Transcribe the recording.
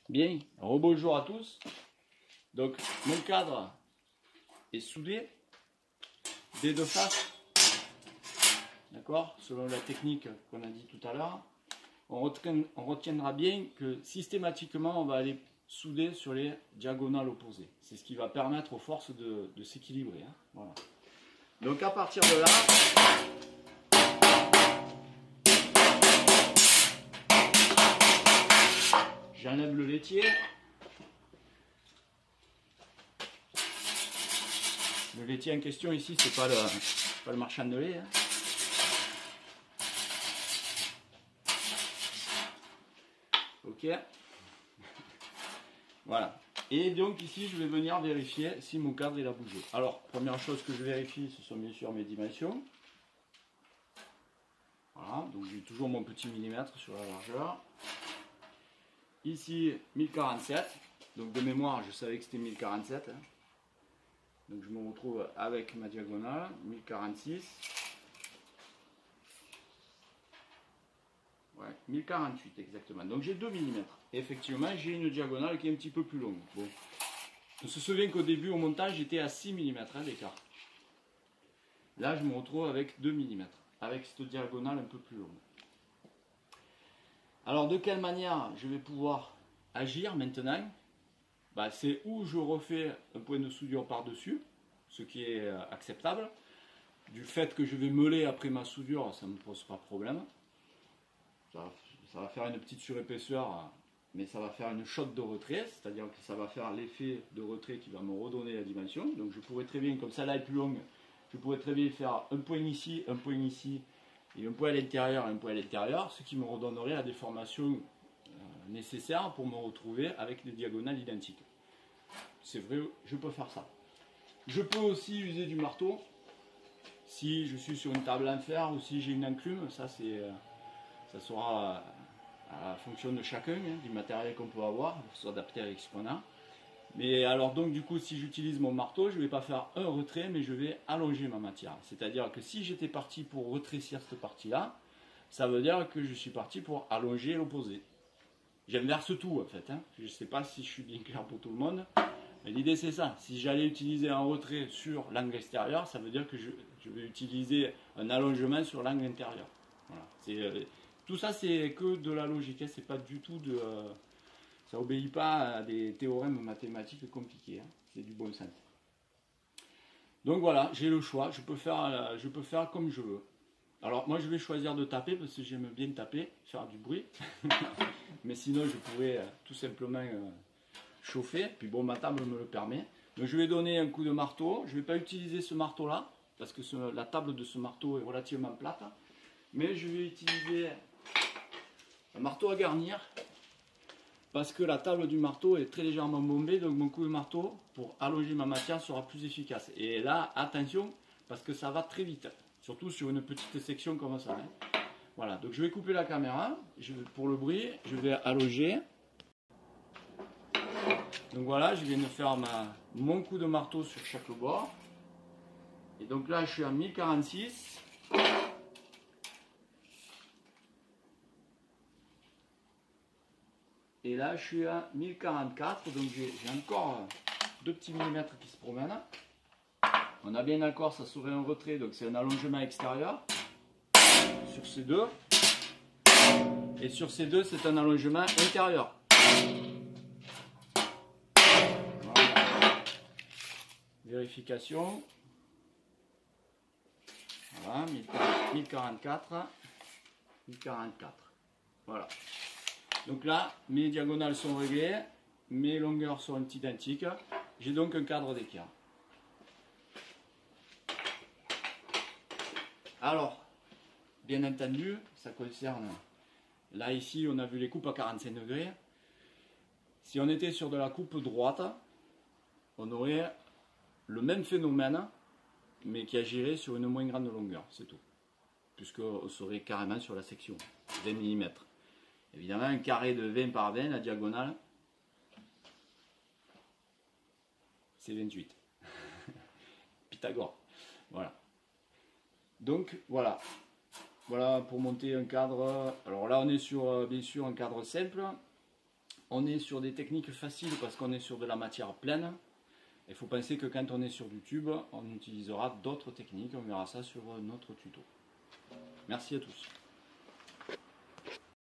Bien, rebonjour à tous. Donc mon cadre est soudé des deux faces, d'accord, selon la technique qu'on a dit tout à l'heure. On retiendra bien que systématiquement on va aller souder sur les diagonales opposées. C'est ce qui va permettre aux forces de s'équilibrer. Hein. Voilà. Donc à partir de là, j'enlève le laitier. Le laitier en question ici, c'est pas le marchand de lait. Hein. Ok. Voilà. Et donc ici, je vais venir vérifier si mon cadre il a bougé. Alors, première chose que je vérifie, ce sont bien sûr mes dimensions. Voilà, donc j'ai toujours mon petit millimètre sur la largeur. Ici, 1047. Donc de mémoire, je savais que c'était 1047. Hein. Donc je me retrouve avec ma diagonale, 1046. Ouais, 1048 exactement. Donc j'ai 2 mm. Et effectivement, j'ai une diagonale qui est un petit peu plus longue. Bon. On se souvient qu'au début, au montage, j'étais à 6 mm d'écart. Là, je me retrouve avec 2 mm, avec cette diagonale un peu plus longue. Alors, de quelle manière je vais pouvoir agir maintenant? Bah, c'est où je refais un point de soudure par-dessus, ce qui est acceptable. Du fait que je vais meuler après ma soudure, ça ne me pose pas de problème. Ça va faire une petite surépaisseur, mais ça va faire une shot de retrait, c'est-à-dire que ça va faire l'effet de retrait qui va me redonner la dimension. Donc je pourrais très bien, comme ça là est plus longue, je pourrais très bien faire un point ici, et un point à l'intérieur, un point à l'intérieur, ce qui me redonnerait la déformation nécessaire pour me retrouver avec des diagonales identiques. C'est vrai, je peux faire ça. Je peux aussi user du marteau, si je suis sur une table en fer ou si j'ai une enclume, ça sera à la fonction de chacun, hein, du matériel qu'on peut avoir, il faut s'adapter avec ce qu'on a. Mais alors donc du coup, si j'utilise mon marteau, je ne vais pas faire un retrait, mais je vais allonger ma matière. C'est-à-dire que si j'étais parti pour retrécir cette partie-là, ça veut dire que je suis parti pour allonger l'opposé. J'inverse tout en fait, hein. Je ne sais pas si je suis bien clair pour tout le monde, mais l'idée c'est ça. Si j'allais utiliser un retrait sur l'angle extérieur, ça veut dire que je vais utiliser un allongement sur l'angle intérieur. Voilà. Tout ça c'est que de la logique, hein. C'est pas du tout de... ça obéit pas à des théorèmes mathématiques compliqués, hein. C'est du bon sens. Donc voilà, j'ai le choix, je peux faire comme je veux. Alors moi je vais choisir de taper parce que j'aime bien taper, faire du bruit. Mais sinon je pourrais tout simplement chauffer, puis bon ma table me le permet. Donc je vais donner un coup de marteau, je ne vais pas utiliser ce marteau là, parce que la table de ce marteau est relativement plate. Mais je vais utiliser un marteau à garnir, parce que la table du marteau est très légèrement bombée, donc mon coup de marteau pour allonger ma matière sera plus efficace. Et là, attention, parce que ça va très vite, surtout sur une petite section comme ça. Hein. Voilà, donc je vais couper la caméra, pour le bruit, je vais allonger. Donc voilà, je viens de faire mon coup de marteau sur chaque bord. Et donc là, je suis à 1046. Et là, je suis à 1044, donc j'ai encore 2 petits millimètres qui se promènent. On a bien d'accord, ça serait un retrait, donc c'est un allongement extérieur sur ces deux. Et sur ces deux, c'est un allongement intérieur. Voilà. Vérification. Voilà, 1044, 1044. Voilà. Donc là, mes diagonales sont réglées, mes longueurs sont identiques. J'ai donc un cadre d'équerre. Alors, bien entendu, ça concerne... Là, ici, on a vu les coupes à 45 degrés. Si on était sur de la coupe droite, on aurait le même phénomène, mais qui agirait sur une moins grande longueur, c'est tout. Puisqu'on serait carrément sur la section, 20 mm. Évidemment, un carré de 20 par 20, la diagonale, c'est 28. Pythagore. Voilà. Donc, voilà. Voilà pour monter un cadre. Alors là, on est sur, bien sûr, un cadre simple. on est sur des techniques faciles parce qu'on est sur de la matière pleine. Il faut penser que quand on est sur du tube, on utilisera d'autres techniques. On verra ça sur notre tuto. Merci à tous.